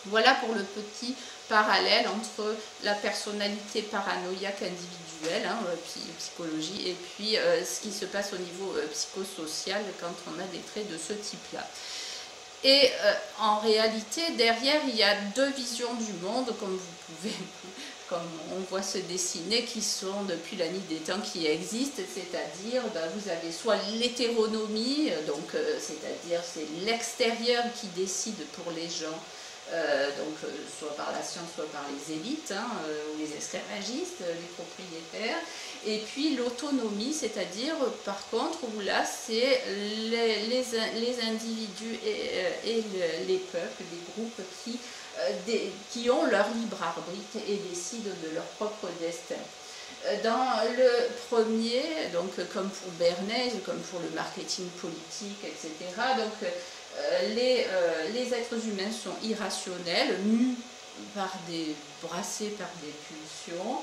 Voilà pour le petit parallèle entre la personnalité paranoïaque individuelle, hein, psychologie, et puis ce qui se passe au niveau psychosocial quand on a des traits de ce type-là. Et en réalité, derrière, il y a deux visions du monde, comme on voit se dessiner, qui sont depuis la nuit des temps, qui existent, c'est-à-dire, vous avez soit l'hétéronomie, donc c'est-à-dire c'est l'extérieur qui décide pour les gens, soit par la science, soit par les élites, hein, ou les esclavagistes, les propriétaires, et puis l'autonomie, c'est-à-dire par contre où là c'est les individus et les peuples, des groupes qui ont leur libre arbitre et décident de leur propre destin. Dans le premier, donc comme pour Bernays, comme pour le marketing politique, etc., donc les êtres humains sont irrationnels, mus brassés par des pulsions.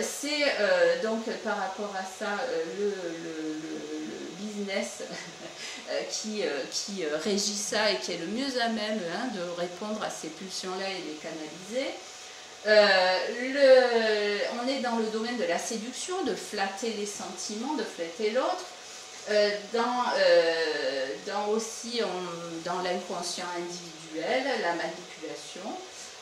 C'est donc par rapport à ça le business qui régit ça et qui est le mieux à même, hein, de répondre à ces pulsions-là et les canaliser. On est dans le domaine de la séduction, de flatter les sentiments, de flatter l'autre. Aussi dans l'inconscient individuel, la manipulation.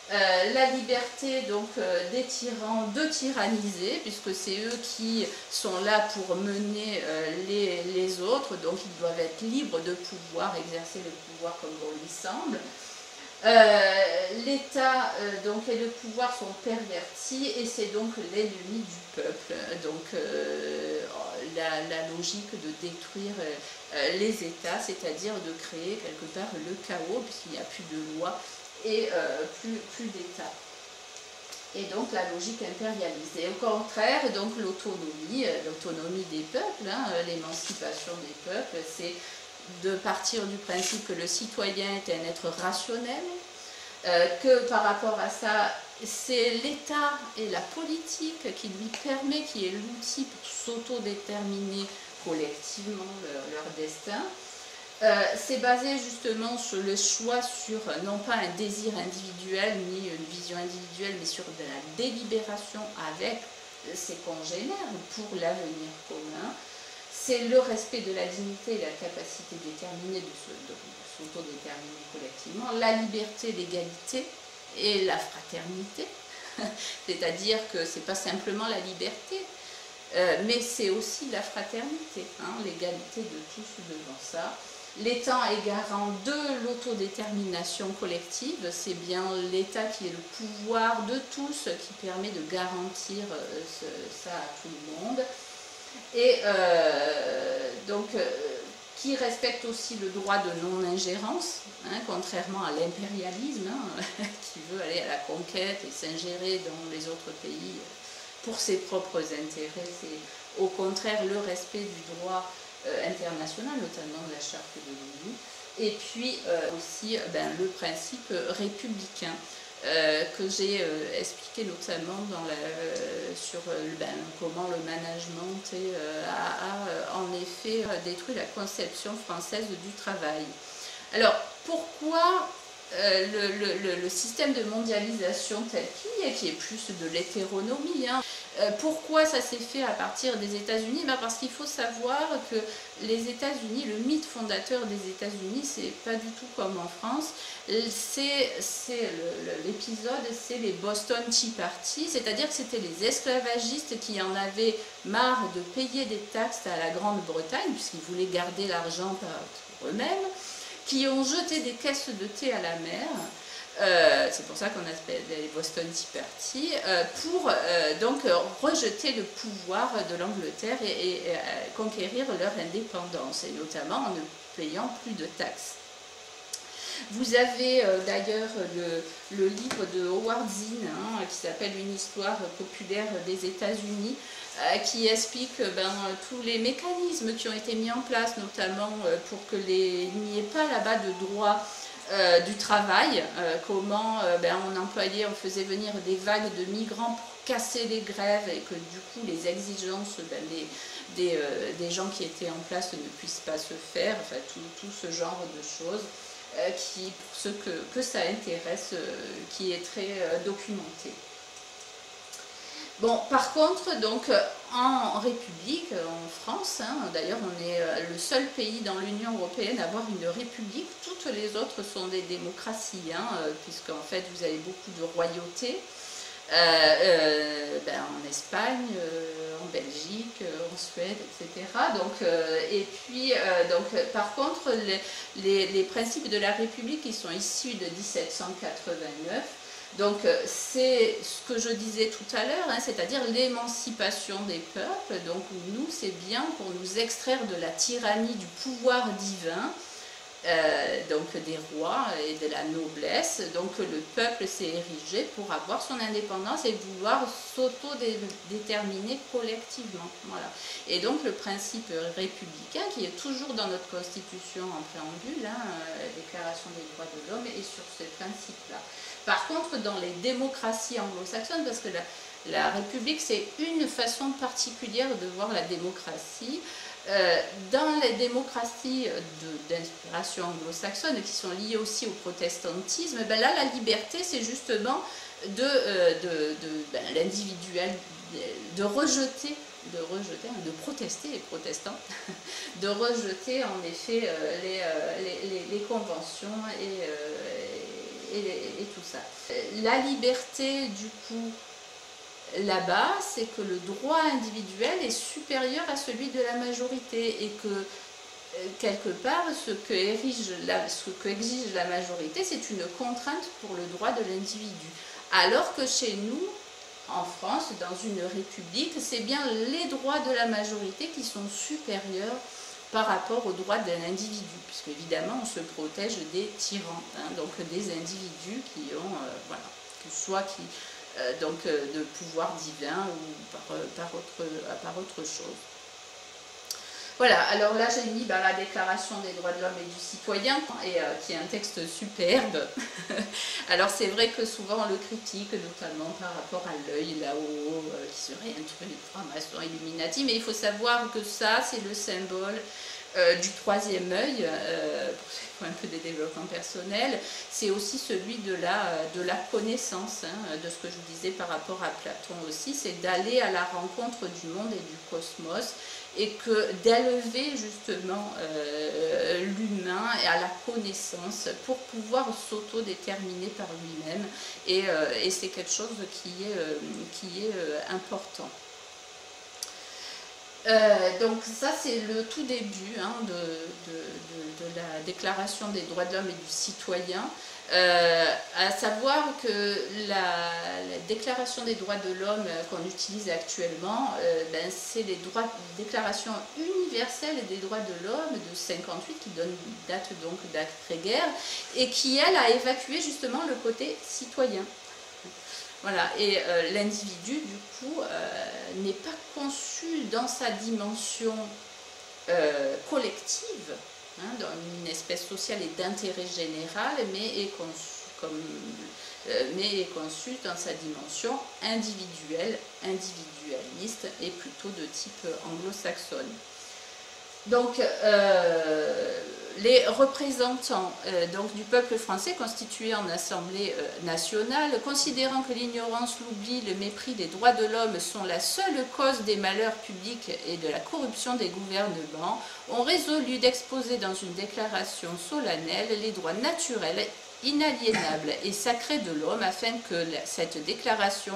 La liberté donc des tyrans de tyranniser, puisque c'est eux qui sont là pour mener les autres, donc ils doivent être libres de pouvoir exercer le pouvoir comme bon lui semble. L'État donc et le pouvoir sont pervertis et c'est donc l'ennemi du peuple. Donc la logique de détruire les États, c'est-à-dire de créer quelque part le chaos puisqu'il n'y a plus de loi et plus d'État. Et donc la logique impérialiste. Et au contraire, donc l'autonomie des peuples, hein, l'émancipation des peuples, c'est de partir du principe que le citoyen est un être rationnel, que par rapport à ça, c'est l'État et la politique qui lui permet, qui est l'outil pour s'autodéterminer collectivement leur destin. C'est basé justement sur le choix, sur non pas un désir individuel ni une vision individuelle, mais sur de la délibération avec ses congénères pour l'avenir commun. C'est le respect de la dignité et la capacité déterminée de s'autodéterminer collectivement, la liberté, l'égalité et la fraternité, c'est-à-dire que ce n'est pas simplement la liberté, mais c'est aussi la fraternité, hein, l'égalité de tous devant ça. L'État est garant de l'autodétermination collective, c'est bien l'État qui est le pouvoir de tous qui permet de garantir ça à tout le monde. Et qui respecte aussi le droit de non-ingérence, hein, contrairement à l'impérialisme, hein, qui veut aller à la conquête et s'ingérer dans les autres pays pour ses propres intérêts. C'est au contraire le respect du droit international, notamment la charte de l'ONU, et puis aussi le principe républicain, que j'ai expliqué notamment sur comment le management a en effet détruit la conception française du travail. Alors, pourquoi le système de mondialisation tel qu'il est, qui est plus de l'hétéronomie, hein, pourquoi ça s'est fait à partir des États-Unis? Parce qu'il faut savoir que les États-Unis, le mythe fondateur des États-Unis, c'est pas du tout comme en France. L'épisode, c'est les Boston Tea Party, c'est-à-dire que c'était les esclavagistes qui en avaient marre de payer des taxes à la Grande-Bretagne, puisqu'ils voulaient garder l'argent pour eux-mêmes, qui ont jeté des caisses de thé à la mer. C'est pour ça qu'on appelle les Boston Tea Party, pour donc rejeter le pouvoir de l'Angleterre et conquérir leur indépendance, et notamment en ne payant plus de taxes. Vous avez d'ailleurs le livre de Howard Zinn, hein, qui s'appelle Une histoire populaire des États-Unis, qui explique tous les mécanismes qui ont été mis en place, notamment pour que il n'y ait pas là-bas de droit du travail, comment on faisait venir des vagues de migrants pour casser les grèves et que du coup les exigences des gens qui étaient en place ne puissent pas se faire, enfin tout ce genre de choses. pour ceux que ça intéresse, qui est très documenté. Bon, par contre, donc, en République, en France, hein, d'ailleurs on est le seul pays dans l'Union européenne à avoir une république, toutes les autres sont des démocraties, hein, puisqu'en fait vous avez beaucoup de royautés, en Espagne, en Belgique, en Suède, etc. Donc, et puis, par contre, les principes de la République, ils sont issus de 1789. Donc c'est ce que je disais tout à l'heure, hein, c'est-à-dire l'émancipation des peuples. Donc nous, c'est bien pour nous extraire de la tyrannie du pouvoir divin, donc des rois et de la noblesse. Donc le peuple s'est érigé pour avoir son indépendance et vouloir s'auto-déterminer collectivement. Voilà. Et donc le principe républicain, qui est toujours dans notre constitution en préambule, hein, Déclaration des droits de l'homme, est sur ce principe-là. Par contre, dans les démocraties anglo-saxonnes, parce que la République, c'est une façon particulière de voir la démocratie, dans les démocraties d'inspiration anglo-saxonne, qui sont liées aussi au protestantisme, ben là, la liberté, c'est justement l'individuel, de rejeter, de protester, les protestants, de rejeter en effet les conventions et tout ça. La liberté, du coup, là-bas, c'est que le droit individuel est supérieur à celui de la majorité et que, quelque part, ce que exige la majorité, c'est une contrainte pour le droit de l'individu. Alors que chez nous, en France, dans une république, c'est bien les droits de la majorité qui sont supérieurs par rapport aux droits d'un individu, puisque évidemment on se protège des tyrans, hein, donc des individus qui ont, voilà, soit de pouvoir divin ou par autre chose. Voilà, alors là j'ai mis la Déclaration des droits de l'homme et du citoyen, qui est un texte superbe. Alors c'est vrai que souvent on le critique, notamment par rapport à l'œil là-haut, qui serait un truc franc-maçon Illuminati, mais il faut savoir que ça c'est le symbole du troisième œil, pour un peu des développements personnels, c'est aussi celui de la connaissance, hein, de ce que je vous disais par rapport à Platon aussi, c'est d'aller à la rencontre du monde et du cosmos, et d'élever justement l'humain à la connaissance pour pouvoir s'auto-déterminer par lui-même, et c'est quelque chose qui est important. Donc ça c'est le tout début, hein, de la Déclaration des droits de l'homme et du citoyen, à savoir que la Déclaration des droits de l'homme qu'on utilise actuellement, c'est les Déclaration universelle des droits de l'homme de 58 qui date donc d'après-guerre et qui elle a évacué justement le côté citoyen. Voilà, et l'individu, du coup, n'est pas conçu dans sa dimension collective, hein, dans une espèce sociale et d'intérêt général, mais est conçu dans sa dimension individuelle, individualiste, et plutôt de type anglo-saxonne. Donc, les représentants du peuple français constitués en Assemblée nationale, considérant que l'ignorance, l'oubli, le mépris des droits de l'homme sont la seule cause des malheurs publics et de la corruption des gouvernements, ont résolu d'exposer dans une déclaration solennelle les droits naturels, inaliénables et sacrés de l'homme, afin que cette déclaration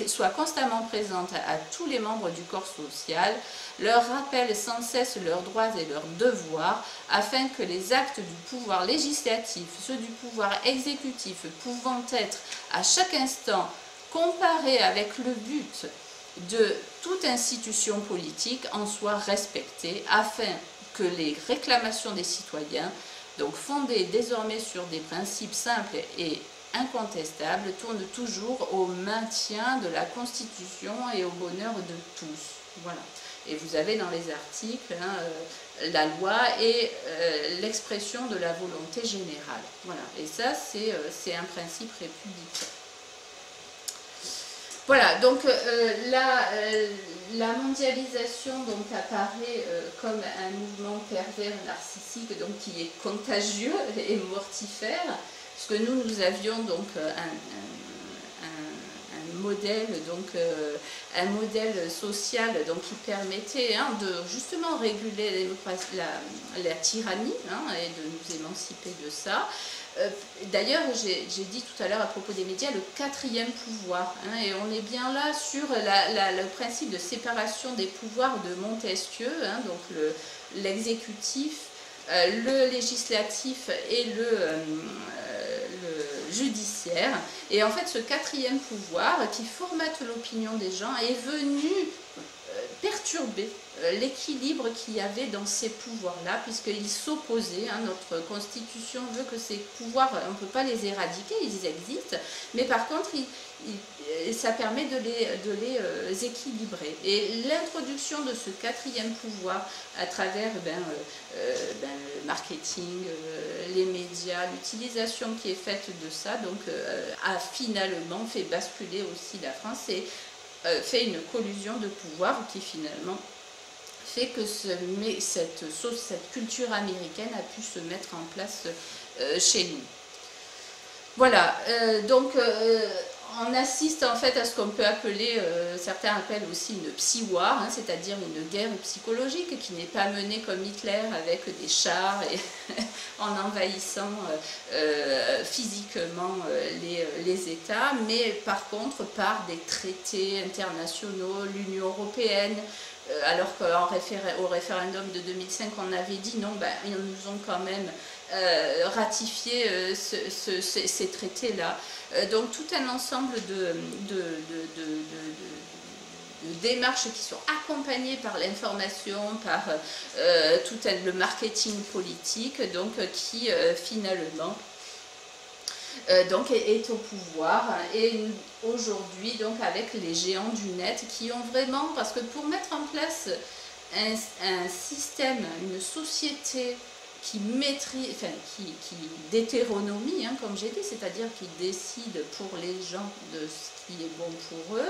soit constamment présente à tous les membres du corps social, leur rappelle sans cesse leurs droits et leurs devoirs, afin que les actes du pouvoir législatif, ceux du pouvoir exécutif, pouvant être à chaque instant comparés avec le but de toute institution politique, en soient respectés, afin que les réclamations des citoyens, donc fondées désormais sur des principes simples et incontestable, tourne toujours au maintien de la Constitution et au bonheur de tous. Voilà. Et vous avez dans les articles, hein, la loi et l'expression de la volonté générale. Voilà. Et ça, c'est un principe républicain. Voilà, donc la mondialisation donc, apparaît comme un mouvement pervers narcissique donc, qui est contagieux et mortifère, parce que nous avions donc un modèle social donc, qui permettait de justement réguler la tyrannie et de nous émanciper de ça. D'ailleurs, j'ai dit tout à l'heure à propos des médias le quatrième pouvoir, et on est bien là sur le principe de séparation des pouvoirs de Montesquieu, donc l'exécutif, le législatif et le judiciaire. Et en fait, ce quatrième pouvoir qui formate l'opinion des gens est venu perturber l'équilibre qu'il y avait dans ces pouvoirs-là, puisqu'ils s'opposaient. Notre constitution veut que ces pouvoirs, on ne peut pas les éradiquer, ils existent, mais par contre, ça permet de les équilibrer. Et l'introduction de ce quatrième pouvoir à travers le marketing, les médias, l'utilisation qui est faite de ça, donc, a finalement fait basculer aussi la France et fait une collusion de pouvoirs qui finalement fait que cette culture américaine a pu se mettre en place chez nous. Voilà, donc on assiste en fait à ce qu'on peut appeler, certains appellent aussi une psy-war, c'est-à-dire une guerre psychologique qui n'est pas menée comme Hitler avec des chars et en envahissant physiquement les États, mais par contre par des traités internationaux, l'Union européenne, alors qu'au référendum de 2005 on avait dit non, ils nous ont quand même ratifié ces traités-là. Donc tout un ensemble de démarches qui sont accompagnées par l'information, par tout le marketing politique, donc qui finalement donc est au pouvoir. Et aujourd'hui, donc avec les géants du net qui ont vraiment, parce que pour mettre en place un système, une société qui maîtrise, qui d'hétéronomie, comme j'ai dit, c'est-à-dire qui décide pour les gens de ce qui est bon pour eux,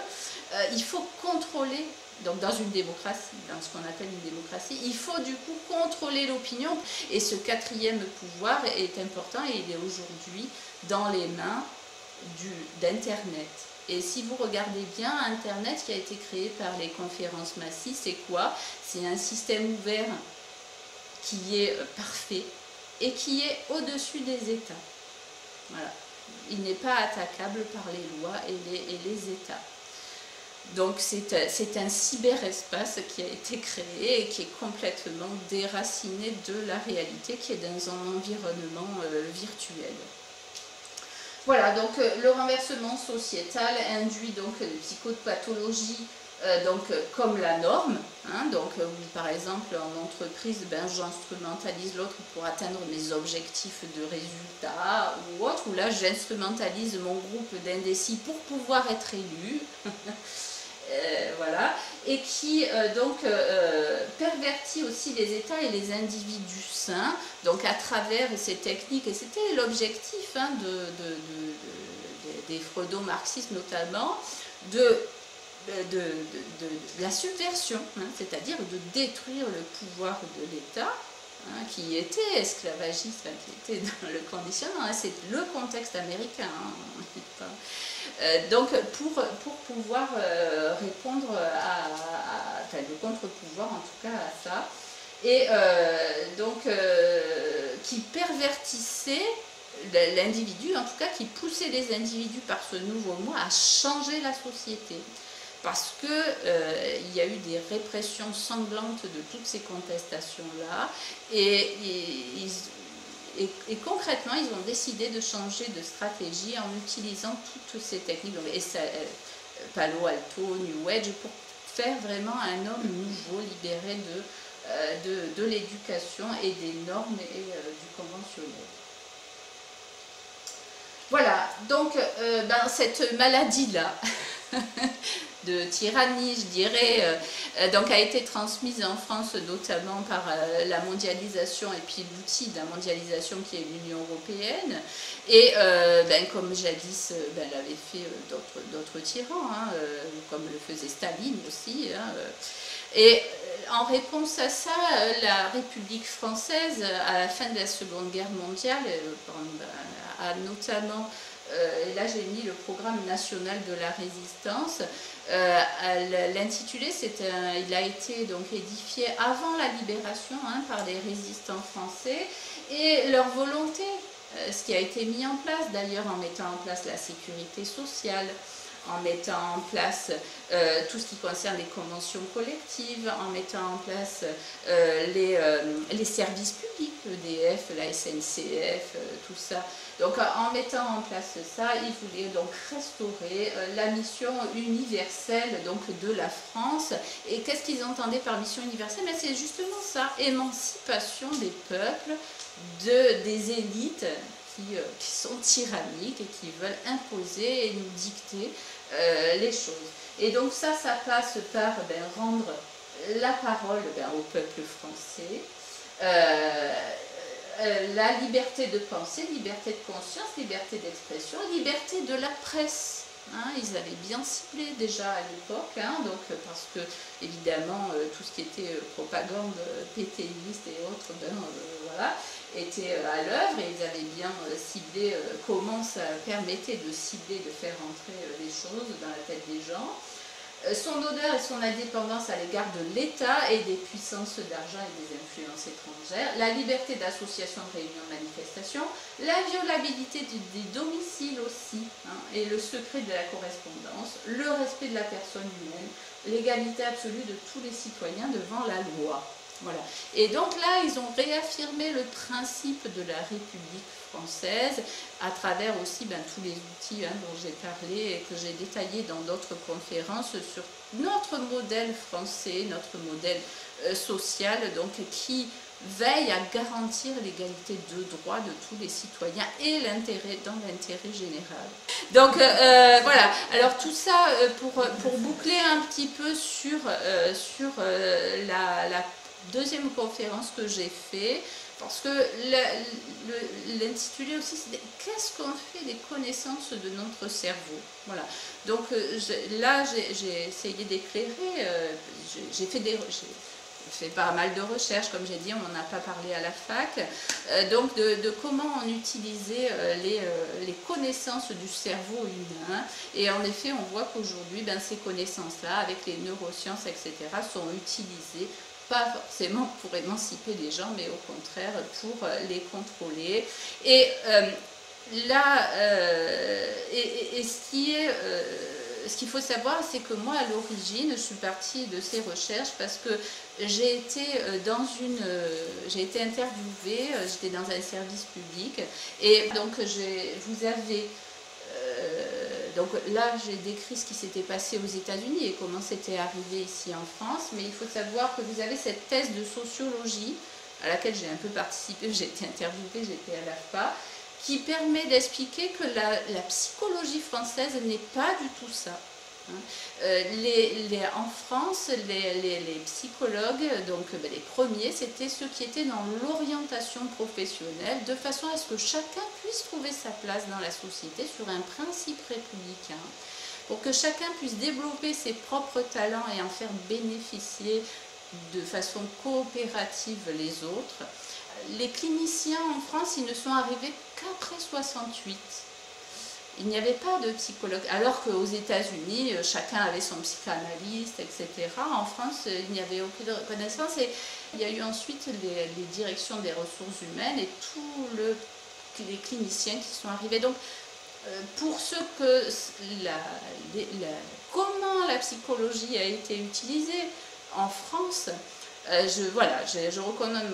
il faut contrôler, donc dans une démocratie, dans ce qu'on appelle une démocratie, il faut du coup contrôler l'opinion. Et ce quatrième pouvoir est important et il est aujourd'hui dans les mains d'Internet. Et si vous regardez bien, Internet qui a été créé par les conférences massives, c'est quoi? C'est un système ouvert qui est parfait et qui est au-dessus des États. Voilà. Il n'est pas attaquable par les lois et les États. Donc c'est un cyberespace qui a été créé et qui est complètement déraciné de la réalité, qui est dans un environnement virtuel. Voilà, donc le renversement sociétal induit donc des psychopathologies comme la norme, donc par exemple en entreprise, j'instrumentalise l'autre pour atteindre mes objectifs de résultats ou autre, ou là j'instrumentalise mon groupe d'indécis pour pouvoir être élu. Voilà, et qui pervertit aussi les États et les individus sains, donc à travers ces techniques, et c'était l'objectif des freudo-marxistes notamment, de la subversion, c'est-à-dire de détruire le pouvoir de l'État, qui était esclavagiste, qui était dans le conditionnement, c'est le contexte américain. Donc pour pouvoir répondre le contre-pouvoir en tout cas à ça, et qui pervertissait l'individu, en tout cas qui poussait les individus par ce nouveau mot à changer la société. Parce qu'il y a eu des répressions sanglantes de toutes ces contestations-là, et concrètement, ils ont décidé de changer de stratégie en utilisant toutes ces techniques, donc Palo Alto, New Age, pour faire vraiment un homme nouveau, libéré de l'éducation et des normes et du conventionnel. Voilà, donc cette maladie-là, de tyrannie, je dirais, donc a été transmise en France notamment par la mondialisation et puis l'outil de la mondialisation qui est l'Union européenne. Et comme jadis l'avaient fait d'autres tyrans, hein, comme le faisait Staline aussi. Hein, et en réponse à ça, la République française, à la fin de la Seconde Guerre mondiale, a notamment, et là j'ai mis le programme national de la résistance, l'intitulé, il a été donc édifié avant la libération, hein, par les résistants français, et leur volonté, ce qui a été mis en place d'ailleurs en mettant en place la sécurité sociale, en mettant en place tout ce qui concerne les conventions collectives, en mettant en place les services publics, l'EDF, la SNCF, tout ça. Donc en mettant en place ça, ils voulaient donc restaurer la mission universelle donc, de la France. Et qu'est-ce qu'ils entendaient par mission universelle? C'est justement ça, émancipation des peuples, des élites qui sont tyranniques et qui veulent imposer et nous dicter les choses. Et donc ça passe par rendre la parole au peuple français, la liberté de penser, liberté de conscience, liberté d'expression, liberté de la presse. Hein, ils avaient bien ciblé déjà à l'époque, hein, donc, parce que évidemment tout ce qui était propagande pétainiste et autres, voilà, était à l'œuvre, et ils avaient bien ciblé comment ça permettait de cibler, de faire entrer les choses dans la tête des gens. Son honneur et son indépendance à l'égard de l'État et des puissances d'argent et des influences étrangères, la liberté d'association, de réunion, de manifestation, l'inviolabilité des domiciles aussi, hein, et le secret de la correspondance, le respect de la personne humaine, l'égalité absolue de tous les citoyens devant la loi. Voilà. Et donc là, ils ont réaffirmé le principe de la République française à travers aussi tous les outils, hein, dont j'ai parlé et que j'ai détaillé dans d'autres conférences sur notre modèle français, notre modèle social, donc qui veille à garantir l'égalité de droits de tous les citoyens et dans l'intérêt général. Donc voilà, alors tout ça pour boucler un petit peu sur la deuxième conférence que j'ai fait, parce que l'intitulé aussi, c'est qu'est-ce qu'on fait des connaissances de notre cerveau. Voilà. Donc là, j'ai essayé d'éclairer, j'ai fait pas mal de recherches, comme j'ai dit, on n'en a pas parlé à la fac, donc de comment on utilisait les connaissances du cerveau humain. Et en effet, on voit qu'aujourd'hui, ces connaissances-là, avec les neurosciences, etc., sont utilisées pas forcément pour émanciper les gens, mais au contraire pour les contrôler. Et là, ce qu'il faut savoir, c'est que moi, à l'origine, je suis partie de ces recherches parce que j'ai été interviewée, j'étais dans un service public, et donc vous avez... donc là, j'ai décrit ce qui s'était passé aux États-Unis et comment c'était arrivé ici en France, mais il faut savoir que vous avez cette thèse de sociologie à laquelle j'ai un peu participé, j'ai été interviewée, j'étais à l'AFPA, qui permet d'expliquer que la psychologie française n'est pas du tout ça. En France, les psychologues, donc les premiers, c'était ceux qui étaient dans l'orientation professionnelle, de façon à ce que chacun puisse trouver sa place dans la société sur un principe républicain, pour que chacun puisse développer ses propres talents et en faire bénéficier de façon coopérative les autres. Les cliniciens en France, ils ne sont arrivés qu'après 68. Il n'y avait pas de psychologue, alors qu'aux États-Unis, chacun avait son psychanalyste, etc. En France, il n'y avait aucune reconnaissance. Et il y a eu ensuite les directions des ressources humaines et tous les cliniciens qui sont arrivés. Donc, pour ce que comment la psychologie a été utilisée en France, je recommande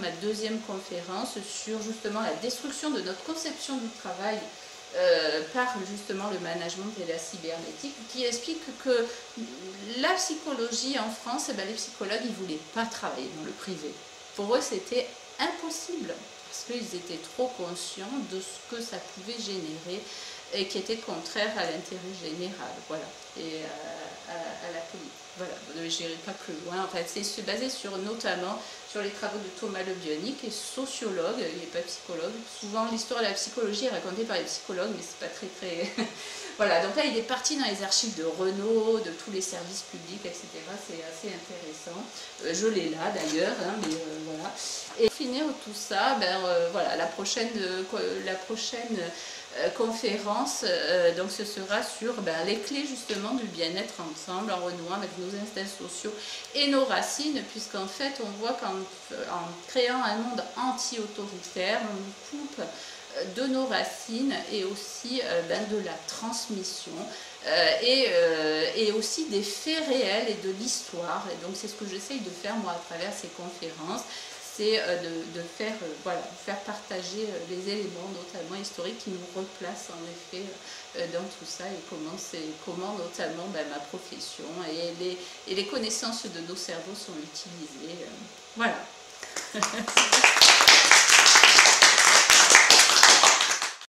ma deuxième conférence sur justement la destruction de notre conception du travail par justement le management et la cybernétique, qui explique que la psychologie en France, les psychologues, ils ne voulaient pas travailler dans le privé. Pour eux, c'était impossible, parce qu'ils étaient trop conscients de ce que ça pouvait générer et qui était contraire à l'intérêt général, voilà, et à la politique. Voilà, je n'irai pas plus loin. En fait, c'est basé notamment sur les travaux de Thomas Le Bionic, qui est sociologue, il n'est pas psychologue. Souvent, l'histoire de la psychologie est racontée par les psychologues, mais c'est pas très... Voilà, donc là, il est parti dans les archives de Renault, de tous les services publics, etc. C'est assez intéressant. Je l'ai là, d'ailleurs, hein, mais voilà. Et pour finir tout ça, voilà, la prochaine conférence, donc ce sera sur les clés justement du bien-être ensemble, en renouant avec nos instincts sociaux et nos racines, puisqu'en fait on voit qu'en créant un monde anti-autoritaire, on nous coupe de nos racines et aussi de la transmission et aussi des faits réels et de l'histoire. Et donc c'est ce que j'essaye de faire moi à travers ces conférences, c'est de faire partager les éléments, notamment historiques, qui nous replacent en effet dans tout ça, et comment notamment ma profession et les connaissances de nos cerveaux sont utilisées. Voilà.